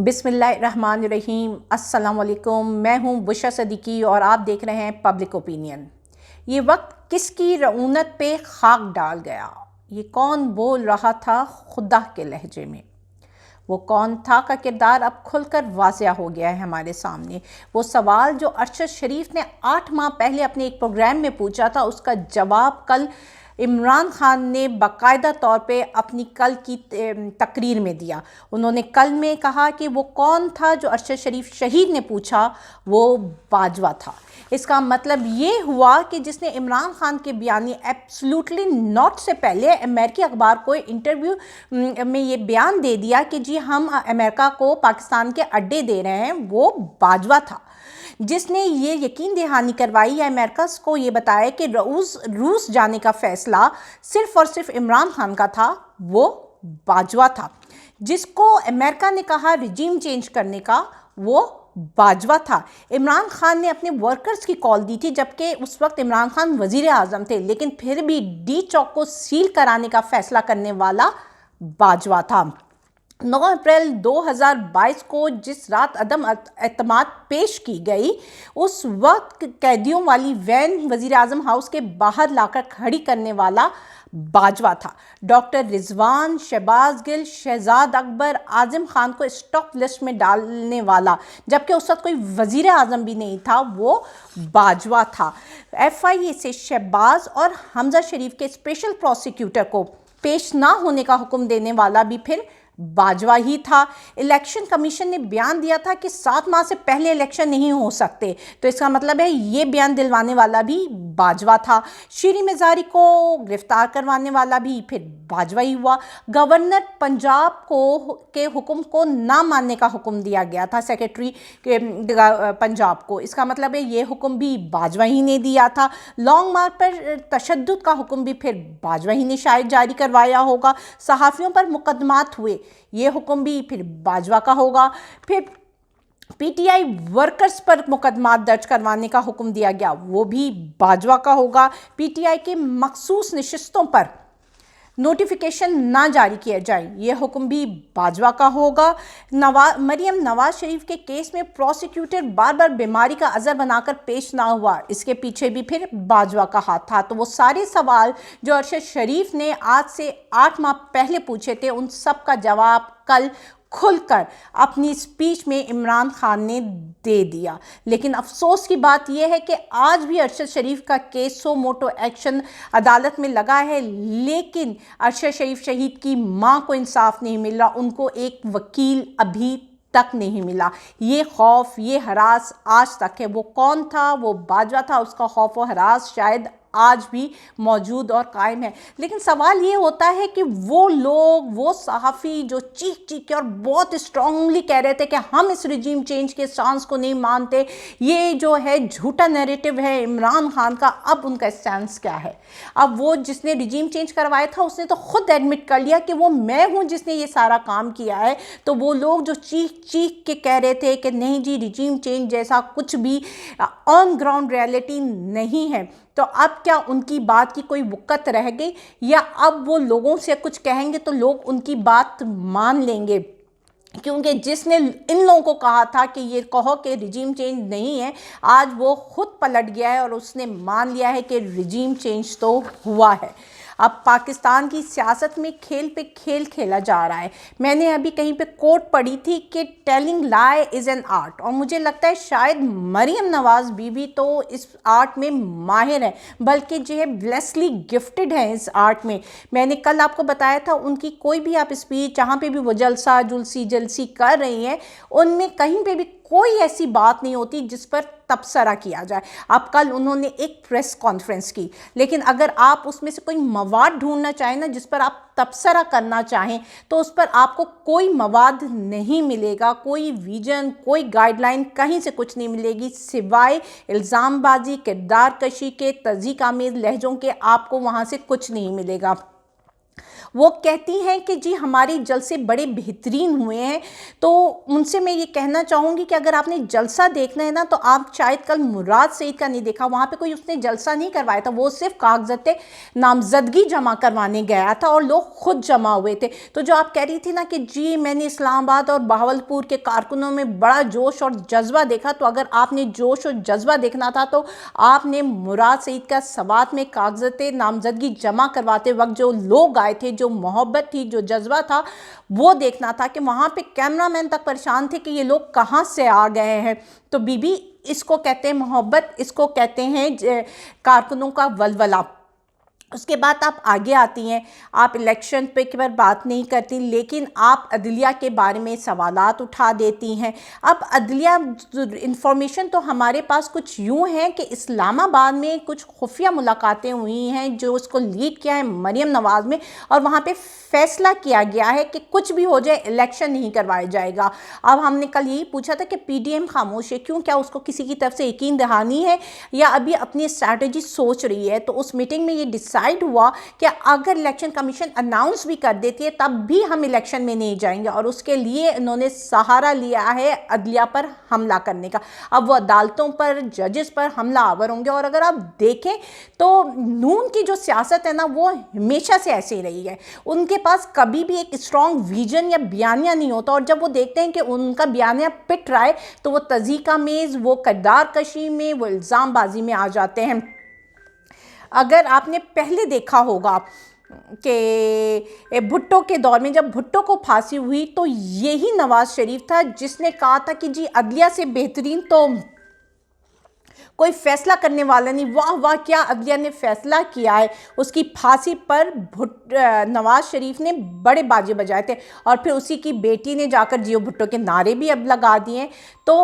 बिस्मिल्लाहिर्रहमानिर्रहीम। अस्सलाम वालेकुम। मैं हूँ बुशरा सदीकी और आप देख रहे हैं पब्लिक ओपिनियन। ये वक्त किसकी रऊनत पे खाक डाल गया, ये कौन बोल रहा था खुदा के लहजे में। वो कौन था का किरदार अब खुलकर वाज़िया हो गया है हमारे सामने। वो सवाल जो अरशद शरीफ ने 8 माह पहले अपने एक प्रोग्राम में पूछा था, उसका जवाब कल इमरान खान ने बाकायदा तौर पे अपनी कल की तकरीर में दिया। उन्होंने कल में कहा कि वो कौन था जो अरशद शरीफ शहीद ने पूछा, वो बाजवा था। इसका मतलब ये हुआ कि जिसने इमरान खान के बयानी एब्सोल्युटली नॉट से पहले अमेरिकी अखबार को इंटरव्यू में ये बयान दे दिया कि जी हम अमेरिका को पाकिस्तान के अड्डे दे रहे हैं, वो बाजवा था। जिसने ये यकीन दहानी करवाई या अमेरिका को ये बताया कि रूस जाने का फ़ैसला सिर्फ़ और सिर्फ इमरान खान का था, वो बाजवा था। जिसको अमेरिका ने कहा रिजीम चेंज करने का, वो बाजवा था। इमरान खान ने अपने वर्कर्स की कॉल दी थी, जबकि उस वक्त इमरान खान वज़ीर आज़म थे, लेकिन फिर भी डी चौक को सील कराने का फ़ैसला करने वाला बाजवा था। 9 अप्रैल 2022 को जिस रात अदम एतमाद पेश की गई, उस वक्त कैदियों वाली वैन वज़ीर आज़म हाउस के बाहर लाकर खड़ी करने वाला बाजवा था। डॉक्टर रिजवान, शहबाज गिल, शहजाद अकबर, आज़म खान को स्टॉप लिस्ट में डालने वाला, जबकि उस वक्त कोई वज़ीर आज़म भी नहीं था, वो बाजवा था। FIA से शहबाज और हमजा शरीफ के स्पेशल प्रोसिक्यूटर को पेश ना होने का हुक्म देने वाला भी फिर बाजवा ही था। इलेक्शन कमीशन ने बयान दिया था कि 7 माह से पहले इलेक्शन नहीं हो सकते, तो इसका मतलब है ये बयान दिलवाने वाला भी बाजवा था। शीरी मिजारी को गिरफ्तार करवाने वाला भी फिर बाजवा ही हुआ। गवर्नर पंजाब के हुक्म को ना मानने का हुक्म दिया गया था सेक्रेटरी के पंजाब को, इसका मतलब है ये हुक्म भी बाजवा ही ने दिया था। लॉन्ग मार्च पर तशद्दुद का हुक्म भी फिर बाजवा ही ने शायद जारी करवाया होगा। सहाफ़ियों पर मुकदमात हुए, ये हुक्म भी फिर बाजवा का होगा। फिर PTI वर्कर्स पर मुकदमात दर्ज करवाने का हुक्म दिया गया, वो भी बाजवा का होगा। PTI के मखसूस नशिस्तों पर नोटिफिकेशन ना जारी किया जाए, ये हुक्म भी बाजवा का होगा। मरियम नवाज शरीफ के केस में प्रोसिक्यूटर बार बार बीमारी का अज़र बनाकर पेश ना हुआ, इसके पीछे भी फिर बाजवा का हाथ था। तो वो सारे सवाल जो अरशद शरीफ ने आज से 8 माह पहले पूछे थे, उन सब का जवाब कल खुलकर अपनी स्पीच में इमरान खान ने दे दिया। लेकिन अफसोस की बात यह है कि आज भी अरशद शरीफ का केस सो मोटो एक्शन अदालत में लगा है, लेकिन अरशद शरीफ शहीद की मां को इंसाफ नहीं मिल रहा, उनको एक वकील अभी तक नहीं मिला। ये खौफ, ये हरास आज तक है। वो कौन था, वो बाजवा था, उसका खौफ व हरास शायद आज भी मौजूद और कायम है। लेकिन सवाल ये होता है कि वो लोग, वो सहाफ़ी जो चीख चीख के और बहुत स्ट्रांगली कह रहे थे कि हम इस रिजीम चेंज के स्टांस को नहीं मानते, ये जो है झूठा नैरेटिव है इमरान खान का, अब उनका स्टैंस क्या है। अब वो जिसने रिजीम चेंज करवाया था, उसने तो खुद एडमिट कर लिया कि वो मैं हूँ जिसने ये सारा काम किया है। तो वो लोग जो चीख चीख के कह रहे थे कि नहीं जी रिजीम चेंज जैसा कुछ भी ऑन ग्राउंड रियलिटी नहीं है, तो अब क्या उनकी बात की कोई वक़्त रह गई, या अब वो लोगों से कुछ कहेंगे तो लोग उनकी बात मान लेंगे? क्योंकि जिसने इन लोगों को कहा था कि ये कहो कि रिजीम चेंज नहीं है, आज वो खुद पलट गया है और उसने मान लिया है कि रिजीम चेंज तो हुआ है। अब पाकिस्तान की सियासत में खेल पे खेल खेला जा रहा है। मैंने अभी कहीं पे कोट पढ़ी थी कि telling lie is an art, और मुझे लगता है शायद मरियम नवाज बीबी तो इस आर्ट में माहिर है, बल्कि जो है ब्लेसली गिफ्टेड है इस आर्ट में। मैंने कल आपको बताया था, उनकी कोई भी आप स्पीच, जहाँ पे भी वो जलसी कर रही हैं, उनमें कहीं पे भी कोई ऐसी बात नहीं होती जिस पर तबसरा किया जाए। अब कल उन्होंने एक प्रेस कॉन्फ्रेंस की, लेकिन अगर आप उसमें से कोई मवाद ढूंढना चाहें ना जिस पर आप तबसरा करना चाहें, तो उस पर आपको कोई मवाद नहीं मिलेगा, कोई विजन, कोई गाइडलाइन कहीं से कुछ नहीं मिलेगी, सिवाय इल्ज़ामबाजी, किरदार कशी के, तज़ीक आमेज़ लहजों के, आपको वहाँ से कुछ नहीं मिलेगा। वो कहती हैं कि जी हमारे जलसे बड़े बेहतरीन हुए हैं। तो उनसे मैं ये कहना चाहूँगी कि अगर आपने जलसा देखना है ना तो आप शायद कल मुराद सईद का नहीं देखा, वहाँ पे कोई उसने जलसा नहीं करवाया था, वो सिर्फ कागज़ात नामजदगी जमा करवाने गया था और लोग खुद जमा हुए थे। तो जो आप कह रही थी ना कि जी मैंने इस्लामाबाद और बहावलपुर के कारकुनों में बड़ा जोश और जज्बा देखा, तो अगर आपने जोश और जज्बा देखना था तो आपने मुराद सईद का सवात में कागज़ात नामजदगी जमा करवाते वक्त जो लोग आए थे, जो मोहब्बत थी, जो जज्बा था, वो देखना था कि वहाँ पे कैमरामैन तक परेशान थे कि ये लोग कहाँ से आ गए हैं। तो बीबी, इसको कहते हैं मोहब्बत, इसको कहते हैं कारकुनों का वलवला। उसके बाद आप आगे आती हैं, आप इलेक्शन पे की बार बात नहीं करती, लेकिन आप अदलिया के बारे में सवालात उठा देती हैं। अब अदलिया इंफॉर्मेशन तो हमारे पास कुछ यूँ है कि इस्लामाबाद में कुछ खुफिया मुलाकातें हुई हैं जो उसको लीड किया है मरियम नवाज़ में, और वहाँ पे फैसला किया गया है कि कुछ भी हो जाए इलेक्शन नहीं करवाया जाएगा। अब हमने कल यही पूछा था कि पीडीएम खामोश है क्यों, क्या उसको किसी की तरफ से यकीन दहानी है या अभी अपनी स्ट्रैटेजी सोच रही है। तो उस मीटिंग में ये डिसाइड हुआ कि अगर इलेक्शन कमीशन अनाउंस भी कर देती है तब भी हम इलेक्शन में नहीं जाएंगे, और उसके लिए इन्होंने सहारा लिया है अदलिया पर हमला करने का। अब वो अदालतों पर, जजेस पर हमला आवर होंगे। और अगर आप देखें तो नून की जो सियासत है ना वो हमेशा से ऐसे ही रही है, उनके पास कभी भी एक स्ट्रॉन्ग विजन या बयानिया नहीं होता, और जब वो देखते हैं कि उनका बयानिया पिट रहा है तो वो तज़ीका मेज़, वो किरदार कशी में, वो इल्ज़ामबाजी में आ जाते हैं। अगर आपने पहले देखा होगा कि भुट्टो के दौर में जब भुट्टो को फांसी हुई तो यही नवाज शरीफ था जिसने कहा था कि जी अदलिया से बेहतरीन तो कोई फैसला करने वाला नहीं। वाह वाह, क्या अदलिया ने फैसला किया है। उसकी फांसी पर नवाज शरीफ ने बड़े बाजे बजाए थे, और फिर उसी की बेटी ने जाकर जियो भुट्टो के नारे भी अब लगा दिए। तो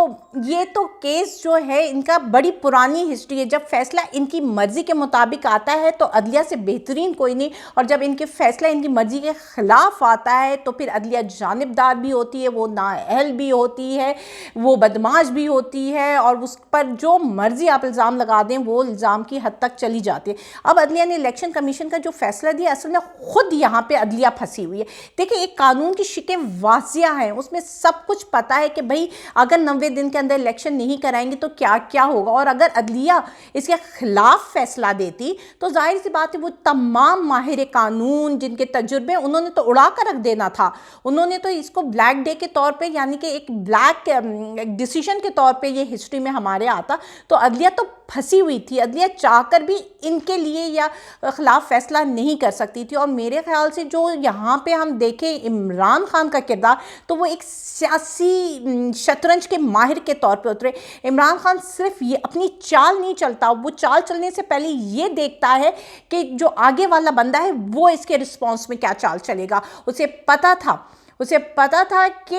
ये तो केस जो है इनका बड़ी पुरानी हिस्ट्री है। जब फैसला इनकी मर्ज़ी के मुताबिक आता है तो अदलिया से बेहतरीन कोई नहीं, और जब इनके फैसला इनकी मर्ज़ी के ख़िलाफ़ आता है तो फिर अदलिया जानिबदार भी होती है, वो नाअहल भी होती है, वो बदमाश भी होती है, और उस पर जो मर्ज़ी आप इल्ज़ाम लगा दें वो इल्ज़ाम की हद तक चली जाती है। अब अदलिया ने इलेक्शन कमीशन का जो फैसला दिया, असल में खुद यहाँ पे अदलिया फंसी हुई है। देखिए, एक कानून की शिकें वाज़िया हैं, उसमें सब कुछ पता है कि भाई अगर 90 दिन के अंदर इलेक्शन नहीं कराएंगे तो क्या क्या होगा। और अगर अदलिया इसके खिलाफ फैसला देती तो जाहिर सी बात है वो तमाम माहिर कानून जिनके तजुर्बे उन्होंने तो उड़ा कर रख देना था। उन्होंने तो इसको ब्लैक डे के तौर पे, यानी कि एक ब्लैक डिसीजन के तौर पे ये हिस्ट्री में हमारे आता। तो अदलिया तो फंसी हुई थी, अदलिया चाहकर भी इनके लिए या खिलाफ फैसला नहीं कर सकती थी। और मेरे ख्याल से जो यहाँ पे हम देखें इमरान खान का किरदार, तो वो एक सियासी शतरंज के माहिर के तौर पे उतरे। इमरान खान सिर्फ ये अपनी चाल नहीं चलता, वो चाल चलने से पहले ये देखता है कि जो आगे वाला बंदा है वो इसके रिस्पॉन्स में क्या चाल चलेगा। उसे पता था कि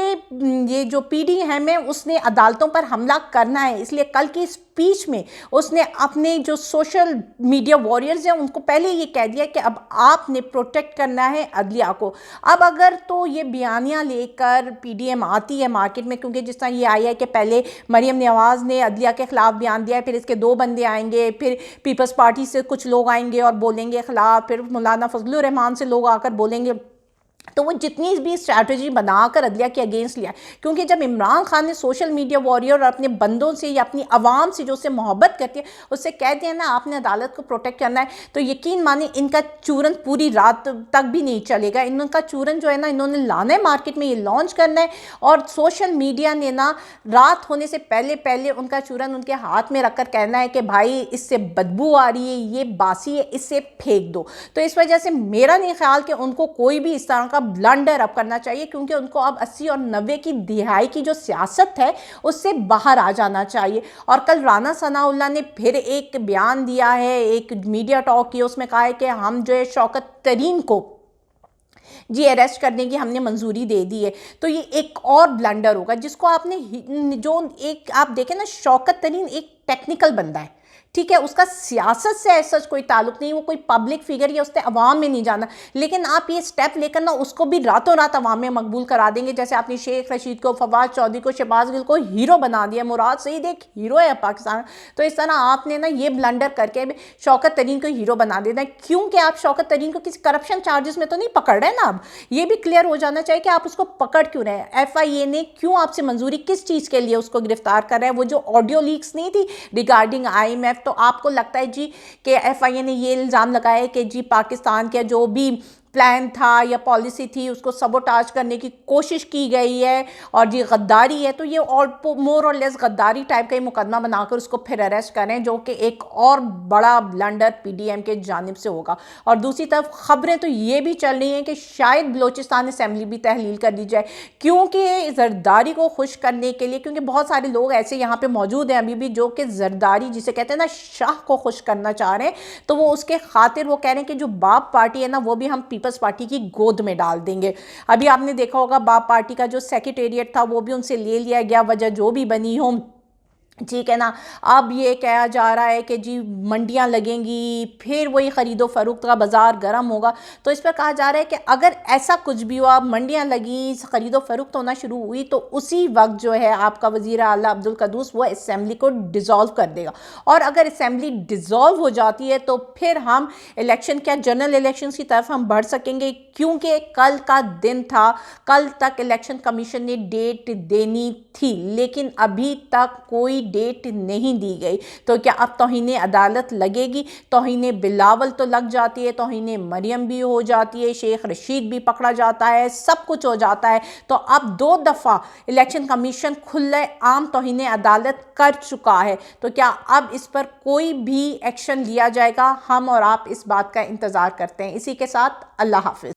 ये जो पीडीएम है उसने अदालतों पर हमला करना है, इसलिए कल की स्पीच में उसने अपने जो सोशल मीडिया वॉरियर्स हैं उनको पहले ये कह दिया कि अब आपने प्रोटेक्ट करना है अदलिया को। अब अगर तो ये बयानियाँ लेकर पीडीएम आती है मार्केट में, क्योंकि जिस तरह ये आई है कि पहले मरियम नवाज़ ने अदलिया के ख़िलाफ़ बयान दिया है, फिर इसके 2 बंदे आएंगे, फिर पीपल्स पार्टी से कुछ लोग आएंगे और बोलेंगे ख़िलाफ़, फिर मौलाना फजलुर रहमान से लोग आकर बोलेंगे। तो वो जितनी भी स्ट्रैटेजी बनाकर अदलिया के अगेंस्ट लिया, क्योंकि जब इमरान खान ने सोशल मीडिया वॉरियर और अपने बंदों से या अपनी आवाम से जो उससे मोहब्बत करती है उससे कह दिया ना आपने अदालत को प्रोटेक्ट करना है, तो यकीन माने इनका चूरन पूरी रात तक भी नहीं चलेगा। इनका चूरन जो है ना इन्होंने लाना है मार्केट में, ये लॉन्च करना है, और सोशल मीडिया ने ना रात होने से पहले पहले उनका चूरन उनके हाथ में रखकर कहना है कि भाई इससे बदबू आ रही है, ये बासी है, इससे फेंक दो। तो इस वजह से मेरा नहीं ख्याल कि उनको कोई भी इस तरह का ब्लंडर अब करना चाहिए, क्योंकि उनको अब 80 और 90 की दिहाई की जो सियासत है उससे बाहर आ जाना चाहिए। और कल राना सनाउल्लाह ने फिर एक बयान दिया है, एक मीडिया टॉक की, उसमें कहा है कि हम जो है शौकत तरीन को जी अरेस्ट करने की हमने मंजूरी दे दी है। तो ये एक और ब्लंडर होगा जिसको आपने जो एक आप देखें ना, शौकत तरीन एक टेक्निकल बंदा है, ठीक है, उसका सियासत से ऐसा कोई ताल्लुक नहीं, वो कोई पब्लिक फिगर या उसने अवाम में नहीं जाना, लेकिन आप ये स्टेप लेकर ना उसको भी रातों रात अवाम में मकबूल करा देंगे। जैसे आपने शेख रशीद को, फवाद चौधरी को, शहबाज गिल को हीरो बना दिया, मुराद सईद एक हीरो है पाकिस्तान। तो इस तरह आपने ना ये ब्लंडर करके शौकत तरीन को हीरो बना देना है, क्योंकि आप शौकत तरीन को किसी करप्शन चार्जेस में तो नहीं पकड़ रहे ना। अब ये भी क्लियर हो जाना चाहिए कि आप उसको पकड़ क्यों रहे हैं। FIA ने क्यों आपसे मंजूरी, किस चीज़ के लिए उसको गिरफ्तार कर रहे हैं। वो जो ऑडियो लीक्स नहीं थी रिगार्डिंग IMF, तो आपको लगता है जी कि FIA ने ये इल्ज़ाम लगाया है कि जी पाकिस्तान के जो भी प्लान था या पॉलिसी थी उसको सबोटाज करने की कोशिश की गई है और जी गद्दारी है। तो ये और मोर और लेस गद्दारी टाइप का ही मुकदमा बनाकर उसको फिर अरेस्ट करें, जो कि एक और बड़ा ब्लंडर PDM के जानिब से होगा। और दूसरी तरफ खबरें तो ये भी चल रही हैं कि शायद बलोचिस्तान असेंबली भी तहलील कर दी जाए, क्योंकि जरदारी को खुश करने के लिए, क्योंकि बहुत सारे लोग ऐसे यहाँ पे मौजूद हैं अभी भी जो कि जरदारी जिसे कहते हैं ना शाह को खुश करना चाह रहे हैं। तो वो उसके खातिर वो कह रहे हैं कि जो बाप पार्टी है ना वो भी हम पीपल्स पार्टी की गोद में डाल देंगे। अभी आपने देखा होगा बाप पार्टी का जो सेक्रेटेरिएट था वो भी उनसे ले लिया गया, वजह जो भी बनी हो, ठीक है ना। अब ये कहा जा रहा है कि जी मंडियां लगेंगी, फिर वही ख़रीदो फरोख्त का बाज़ार गर्म होगा। तो इस पर कहा जा रहा है कि अगर ऐसा कुछ भी हुआ, मंडियां लगी, ख़रीदो फरोख्त होना शुरू हुई, तो उसी वक्त जो है आपका वज़ीर आला अब्दुल क़द्दूस वो असेंबली को डिज़ोल्व कर देगा। और अगर असेंबली डिज़ोल्व हो जाती है तो फिर हम इलेक्शन, क्या जनरल इलेक्शन की तरफ हम बढ़ सकेंगे, क्योंकि कल का दिन था, कल तक इलेक्शन कमीशन ने डेट देनी थी, लेकिन अभी तक कोई डेट नहीं दी गई। तो क्या अब तौहीन अदालत लगेगी? तौहीन बिलावल तो लग जाती है, तौहीन मरियम भी हो जाती है, शेख रशीद भी पकड़ा जाता है, सब कुछ हो जाता है। तो अब 2 दफ़ा इलेक्शन कमीशन खुले आम तौहीन अदालत कर चुका है। तो क्या अब इस पर कोई भी एक्शन लिया जाएगा? हम और आप इस बात का इंतज़ार करते हैं। इसी के साथ अल्लाह हाफिज़।